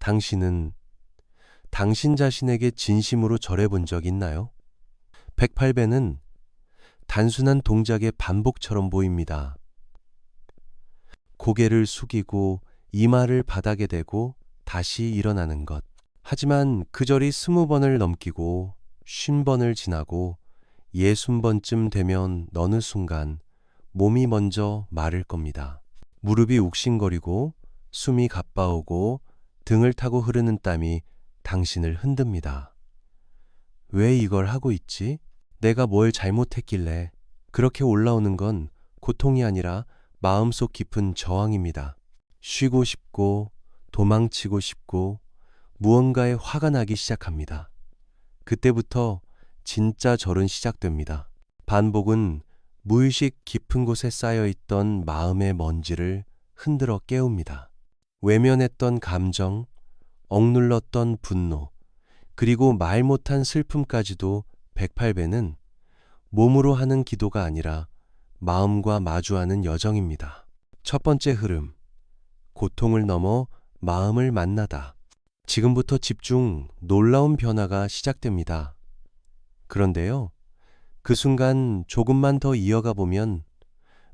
당신은 당신 자신에게 진심으로 절해본 적 있나요? 108배는 단순한 동작의 반복처럼 보입니다. 고개를 숙이고 이마를 바닥에 대고 다시 일어나는 것. 하지만 그 절이 20번을 넘기고 50번을 지나고 60번쯤 되면 어느 순간 몸이 먼저 마를 겁니다. 무릎이 욱신거리고 숨이 가빠오고 등을 타고 흐르는 땀이 당신을 흔듭니다. 왜 이걸 하고 있지? 내가 뭘 잘못했길래? 그렇게 올라오는 건 고통이 아니라 마음속 깊은 저항입니다. 쉬고 싶고 도망치고 싶고 무언가에 화가 나기 시작합니다. 그때부터 진짜 절은 시작됩니다. 반복은 무의식 깊은 곳에 쌓여있던 마음의 먼지를 흔들어 깨웁니다. 외면했던 감정, 억눌렀던 분노, 그리고 말 못한 슬픔까지도 108배는 몸으로 하는 기도가 아니라 마음과 마주하는 여정입니다. 첫 번째 흐름, 고통을 넘어 마음을 만나다. 지금부터 집중, 놀라운 변화가 시작됩니다. 그런데요, 그 순간 조금만 더 이어가 보면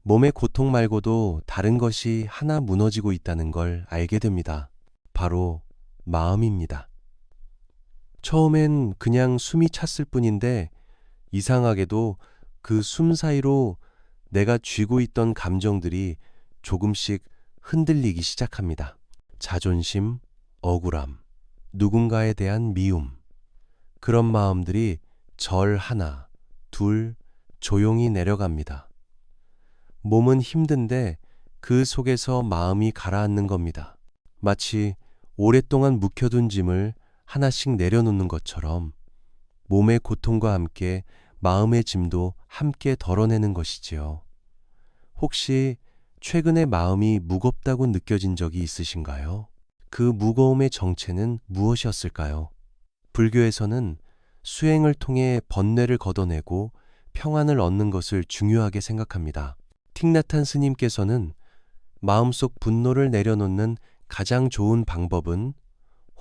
몸의 고통 말고도 다른 것이 하나 무너지고 있다는 걸 알게 됩니다. 바로 마음입니다. 처음엔 그냥 숨이 찼을 뿐인데 이상하게도 그 숨 사이로 내가 쥐고 있던 감정들이 조금씩 흔들리기 시작합니다. 자존심, 억울함, 누군가에 대한 미움. 그런 마음들이 절 하나, 둘, 조용히 내려갑니다. 몸은 힘든데 그 속에서 마음이 가라앉는 겁니다. 마치 오랫동안 묵혀둔 짐을 하나씩 내려놓는 것처럼 몸의 고통과 함께 마음의 짐도 함께 덜어내는 것이지요. 혹시 최근에 마음이 무겁다고 느껴진 적이 있으신가요? 그 무거움의 정체는 무엇이었을까요? 불교에서는 수행을 통해 번뇌를 걷어내고 평안을 얻는 것을 중요하게 생각합니다. 틱나탄 스님께서는 마음속 분노를 내려놓는 가장 좋은 방법은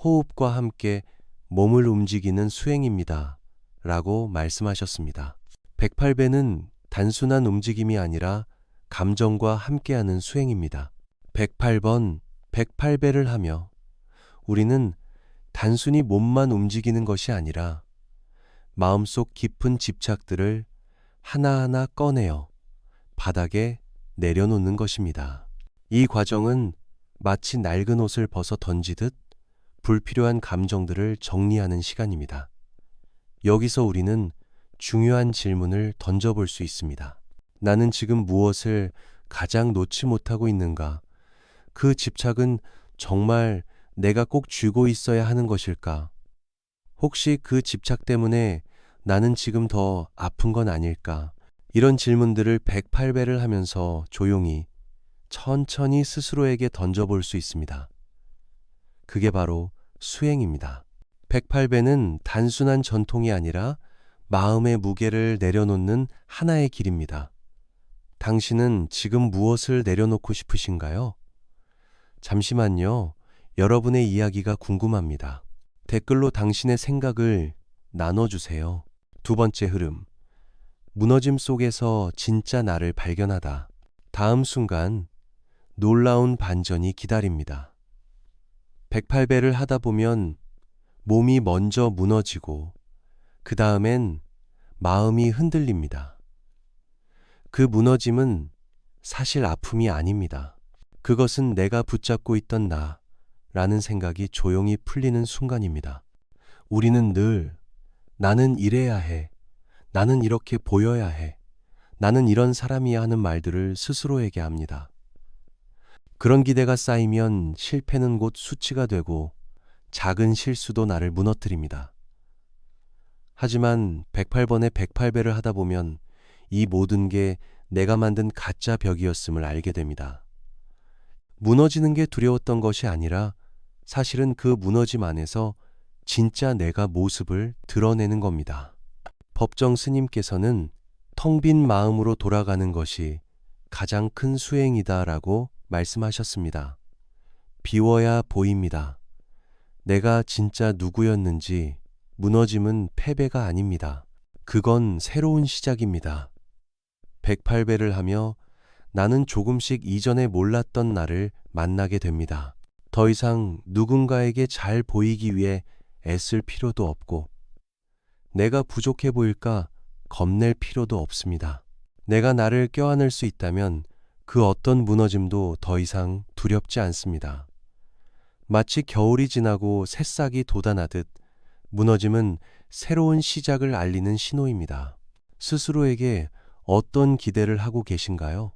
호흡과 함께 몸을 움직이는 수행입니다. 라고 말씀하셨습니다. 108배는 단순한 움직임이 아니라 감정과 함께하는 수행입니다. 108번, 108배를 하며 우리는 단순히 몸만 움직이는 것이 아니라 마음속 깊은 집착들을 하나하나 꺼내어 바닥에 내려놓는 것입니다. 이 과정은 마치 낡은 옷을 벗어 던지듯 불필요한 감정들을 정리하는 시간입니다. 여기서 우리는 중요한 질문을 던져볼 수 있습니다. 나는 지금 무엇을 가장 놓지 못하고 있는가? 그 집착은 정말 내가 꼭 쥐고 있어야 하는 것일까? 혹시 그 집착 때문에 나는 지금 더 아픈 건 아닐까? 이런 질문들을 108배를 하면서 조용히 천천히 스스로에게 던져볼 수 있습니다. 그게 바로 수행입니다. 108배는 단순한 전통이 아니라 마음의 무게를 내려놓는 하나의 길입니다. 당신은 지금 무엇을 내려놓고 싶으신가요? 잠시만요. 여러분의 이야기가 궁금합니다. 댓글로 당신의 생각을 나눠주세요. 두 번째 흐름. 무너짐 속에서 진짜 나를 발견하다. 다음 순간 놀라운 반전이 기다립니다. 108배를 하다 보면 몸이 먼저 무너지고 그 다음엔 마음이 흔들립니다. 그 무너짐은 사실 아픔이 아닙니다. 그것은 내가 붙잡고 있던 나라는 생각이 조용히 풀리는 순간입니다. 우리는 늘 나는 이래야 해, 나는 이렇게 보여야 해, 나는 이런 사람이야 하는 말들을 스스로에게 합니다. 그런 기대가 쌓이면 실패는 곧 수치가 되고 작은 실수도 나를 무너뜨립니다. 하지만 108번에 108배를 하다 보면 이 모든 게 내가 만든 가짜 벽이었음을 알게 됩니다. 무너지는 게 두려웠던 것이 아니라 사실은 그 무너짐 안에서 진짜 내가 모습을 드러내는 겁니다. 법정 스님께서는 텅 빈 마음으로 돌아가는 것이 가장 큰 수행이다라고 말씀하셨습니다. 비워야 보입니다. 내가 진짜 누구였는지 무너짐은 패배가 아닙니다. 그건 새로운 시작입니다. 108배를 하며 나는 조금씩 이전에 몰랐던 나를 만나게 됩니다. 더 이상 누군가에게 잘 보이기 위해 애쓸 필요도 없고, 내가 부족해 보일까 겁낼 필요도 없습니다. 내가 나를 껴안을 수 있다면 그 어떤 무너짐도 더 이상 두렵지 않습니다. 마치 겨울이 지나고 새싹이 돋아나듯 무너짐은 새로운 시작을 알리는 신호입니다. 스스로에게 어떤 기대를 하고 계신가요?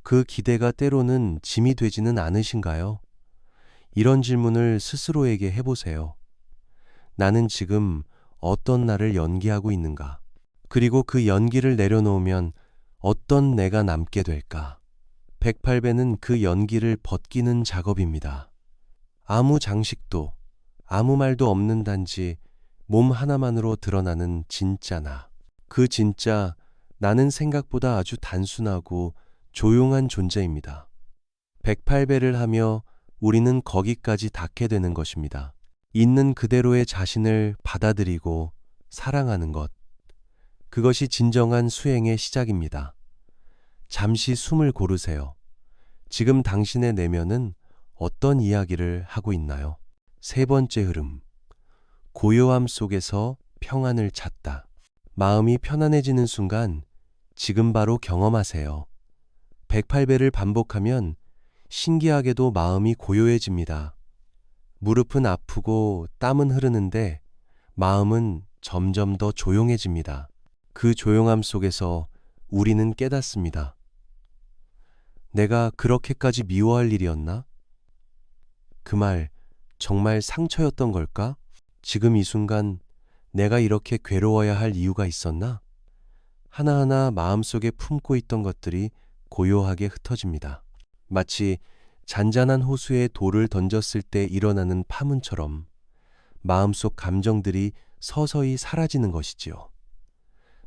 그 기대가 때로는 짐이 되지는 않으신가요? 이런 질문을 스스로에게 해보세요. 나는 지금 어떤 나를 연기하고 있는가? 그리고 그 연기를 내려놓으면 어떤 내가 남게 될까? 108배는 그 연기를 벗기는 작업입니다. 아무 장식도, 아무 말도 없는 단지 몸 하나만으로 드러나는 진짜 나. 그 진짜 나는 생각보다 아주 단순하고 조용한 존재입니다. 108배를 하며 우리는 거기까지 닿게 되는 것입니다. 있는 그대로의 자신을 받아들이고 사랑하는 것. 그것이 진정한 수행의 시작입니다. 잠시 숨을 고르세요. 지금 당신의 내면은 어떤 이야기를 하고 있나요? 세 번째 흐름. 고요함 속에서 평안을 찾다. 마음이 편안해지는 순간 지금 바로 경험하세요. 108배를 반복하면 신기하게도 마음이 고요해집니다. 무릎은 아프고 땀은 흐르는데 마음은 점점 더 조용해집니다. 그 조용함 속에서 우리는 깨닫습니다. 내가 그렇게까지 미워할 일이었나? 그 말 정말 상처였던 걸까? 지금 이 순간 내가 이렇게 괴로워야 할 이유가 있었나? 하나하나 마음속에 품고 있던 것들이 고요하게 흩어집니다. 마치 잔잔한 호수에 돌을 던졌을 때 일어나는 파문처럼 마음속 감정들이 서서히 사라지는 것이지요.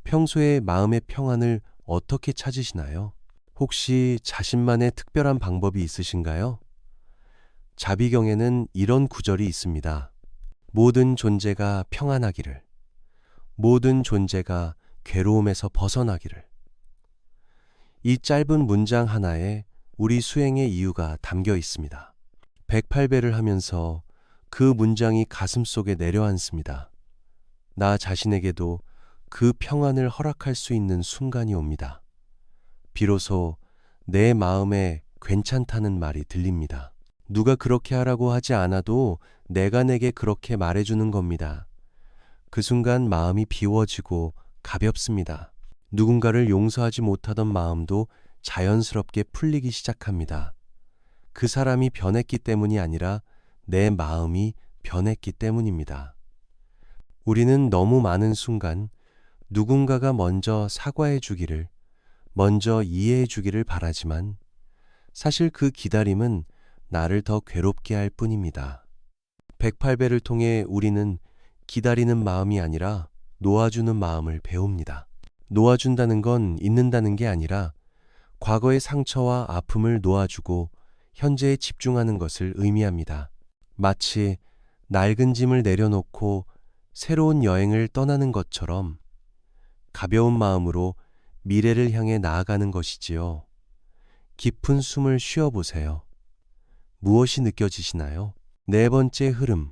평소에 마음의 평안을 어떻게 찾으시나요? 혹시 자신만의 특별한 방법이 있으신가요? 자비경에는 이런 구절이 있습니다. 모든 존재가 평안하기를, 모든 존재가 괴로움에서 벗어나기를. 이 짧은 문장 하나에 우리 수행의 이유가 담겨 있습니다. 108배를 하면서 그 문장이 가슴 속에 내려앉습니다. 나 자신에게도 그 평안을 허락할 수 있는 순간이 옵니다. 비로소 내 마음에 괜찮다는 말이 들립니다. 누가 그렇게 하라고 하지 않아도 내가 내게 그렇게 말해주는 겁니다. 그 순간 마음이 비워지고 가볍습니다. 누군가를 용서하지 못하던 마음도 자연스럽게 풀리기 시작합니다. 그 사람이 변했기 때문이 아니라 내 마음이 변했기 때문입니다. 우리는 너무 많은 순간 누군가가 먼저 사과해 주기를, 먼저 이해해 주기를 바라지만 사실 그 기다림은 나를 더 괴롭게 할 뿐입니다. 108배를 통해 우리는 기다리는 마음이 아니라 놓아주는 마음을 배웁니다. 놓아준다는 건 잊는다는 게 아니라 과거의 상처와 아픔을 놓아주고 현재에 집중하는 것을 의미합니다. 마치 낡은 짐을 내려놓고 새로운 여행을 떠나는 것처럼 가벼운 마음으로 미래를 향해 나아가는 것이지요. 깊은 숨을 쉬어보세요. 무엇이 느껴지시나요? 네 번째 흐름.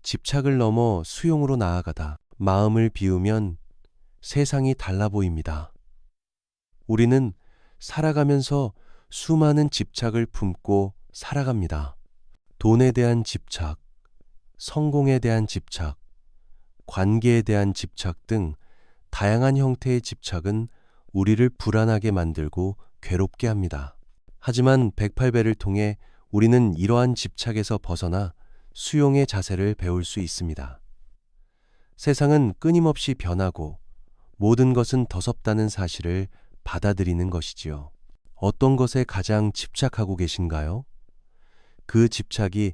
집착을 넘어 수용으로 나아가다. 마음을 비우면 세상이 달라 보입니다. 우리는 살아가면서 수많은 집착을 품고 살아갑니다. 돈에 대한 집착, 성공에 대한 집착, 관계에 대한 집착 등 다양한 형태의 집착은 우리를 불안하게 만들고 괴롭게 합니다. 하지만 108배를 통해 우리는 이러한 집착에서 벗어나 수용의 자세를 배울 수 있습니다. 세상은 끊임없이 변하고 모든 것은 더섭다는 사실을 받아들이는 것이지요. 어떤 것에 가장 집착하고 계신가요? 그 집착이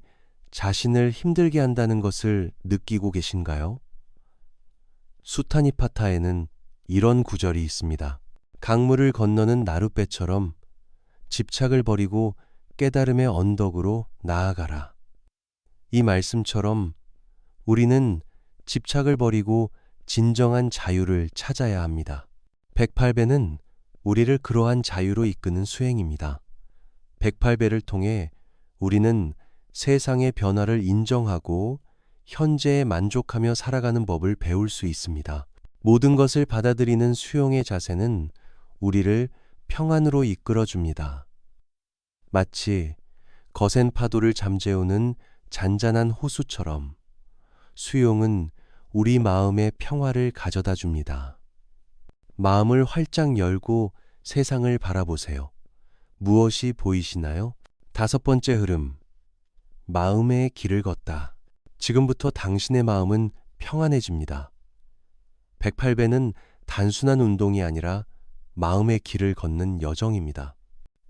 자신을 힘들게 한다는 것을 느끼고 계신가요? 수타니파타에는 이런 구절이 있습니다. 강물을 건너는 나룻배처럼 집착을 버리고 깨달음의 언덕으로 나아가라. 이 말씀처럼 우리는 집착을 버리고 진정한 자유를 찾아야 합니다. 108배는 우리를 그러한 자유로 이끄는 수행입니다. 108배를 통해 우리는 세상의 변화를 인정하고 현재에 만족하며 살아가는 법을 배울 수 있습니다. 모든 것을 받아들이는 수용의 자세는 우리를 평안으로 이끌어 줍니다. 마치 거센 파도를 잠재우는 잔잔한 호수처럼 수용은 우리 마음의 평화를 가져다 줍니다. 마음을 활짝 열고 세상을 바라보세요. 무엇이 보이시나요? 5번째 흐름. 마음의 길을 걷다. 지금부터 당신의 마음은 평안해집니다. 108배는 단순한 운동이 아니라 마음의 길을 걷는 여정입니다.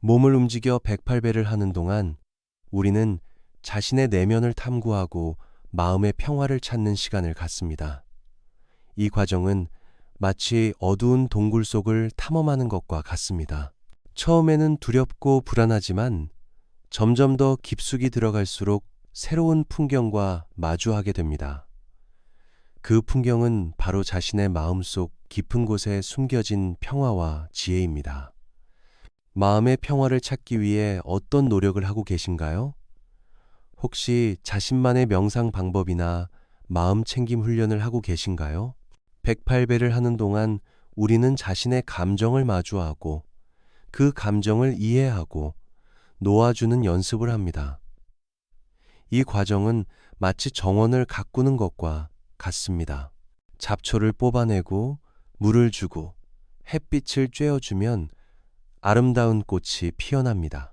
몸을 움직여 108배를 하는 동안 우리는 자신의 내면을 탐구하고 마음의 평화를 찾는 시간을 갖습니다. 이 과정은 마치 어두운 동굴 속을 탐험하는 것과 같습니다. 처음에는 두렵고 불안하지만 점점 더 깊숙이 들어갈수록 새로운 풍경과 마주하게 됩니다. 그 풍경은 바로 자신의 마음속 깊은 곳에 숨겨진 평화와 지혜입니다. 마음의 평화를 찾기 위해 어떤 노력을 하고 계신가요? 혹시 자신만의 명상 방법이나 마음 챙김 훈련을 하고 계신가요? 108배를 하는 동안 우리는 자신의 감정을 마주하고 그 감정을 이해하고 놓아주는 연습을 합니다. 이 과정은 마치 정원을 가꾸는 것과 같습니다. 잡초를 뽑아내고 물을 주고 햇빛을 쬐어주면 아름다운 꽃이 피어납니다.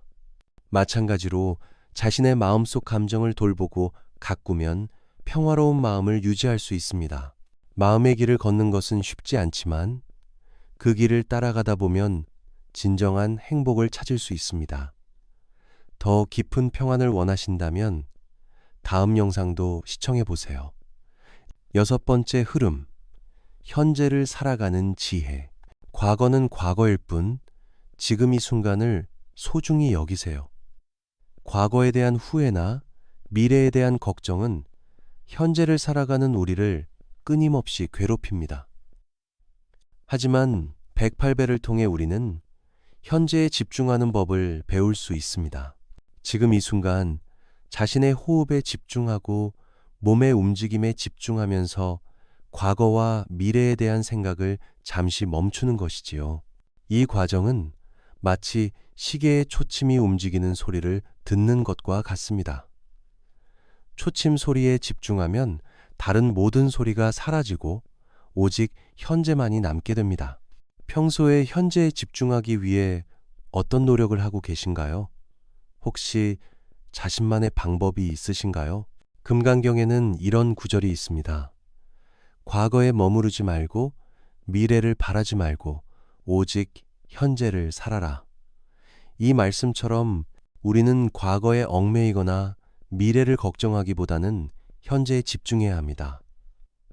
마찬가지로 자신의 마음속 감정을 돌보고 가꾸면 평화로운 마음을 유지할 수 있습니다. 마음의 길을 걷는 것은 쉽지 않지만 그 길을 따라가다 보면 진정한 행복을 찾을 수 있습니다. 더 깊은 평안을 원하신다면 다음 영상도 시청해 보세요. 6번째 흐름. 현재를 살아가는 지혜. 과거는 과거일 뿐 지금 이 순간을 소중히 여기세요. 과거에 대한 후회나 미래에 대한 걱정은 현재를 살아가는 우리를 끊임없이 괴롭힙니다. 하지만 108배를 통해 우리는 현재에 집중하는 법을 배울 수 있습니다. 지금 이 순간 자신의 호흡에 집중하고 몸의 움직임에 집중하면서 과거와 미래에 대한 생각을 잠시 멈추는 것이지요. 이 과정은 마치 시계의 초침이 움직이는 소리를 듣는 것과 같습니다. 초침 소리에 집중하면 다른 모든 소리가 사라지고 오직 현재만이 남게 됩니다. 평소에 현재에 집중하기 위해 어떤 노력을 하고 계신가요? 혹시 자신만의 방법이 있으신가요? 금강경에는 이런 구절이 있습니다. 과거에 머무르지 말고 미래를 바라지 말고 오직 현재를 살아라. 이 말씀처럼 우리는 과거에 얽매이거나 미래를 걱정하기보다는 현재에 집중해야 합니다.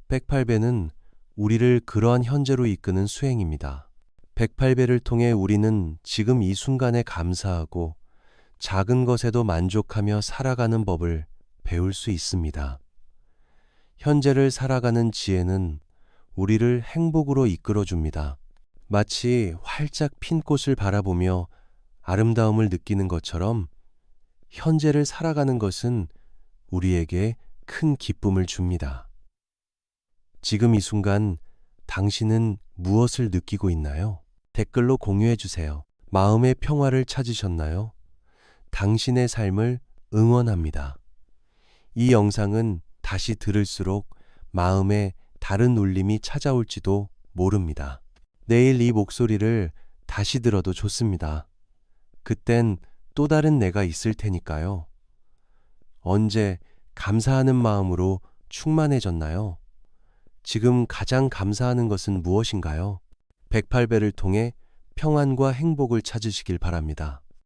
108배는 우리를 그러한 현재로 이끄는 수행입니다. 108배를 통해 우리는 지금 이 순간에 감사하고 작은 것에도 만족하며 살아가는 법을 배울 수 있습니다. 현재를 살아가는 지혜는 우리를 행복으로 이끌어줍니다. 마치 활짝 핀 꽃을 바라보며 아름다움을 느끼는 것처럼 현재를 살아가는 것은 우리에게 큰 기쁨을 줍니다. 지금 이 순간 당신은 무엇을 느끼고 있나요? 댓글로 공유해 주세요. 마음의 평화를 찾으셨나요? 당신의 삶을 응원합니다. 이 영상은 다시 들을수록 마음에 다른 울림이 찾아올지도 모릅니다. 내일 이 목소리를 다시 들어도 좋습니다. 그땐 또 다른 내가 있을 테니까요. 언제 감사하는 마음으로 충만해졌나요? 지금 가장 감사하는 것은 무엇인가요? 108배를 통해 평안과 행복을 찾으시길 바랍니다.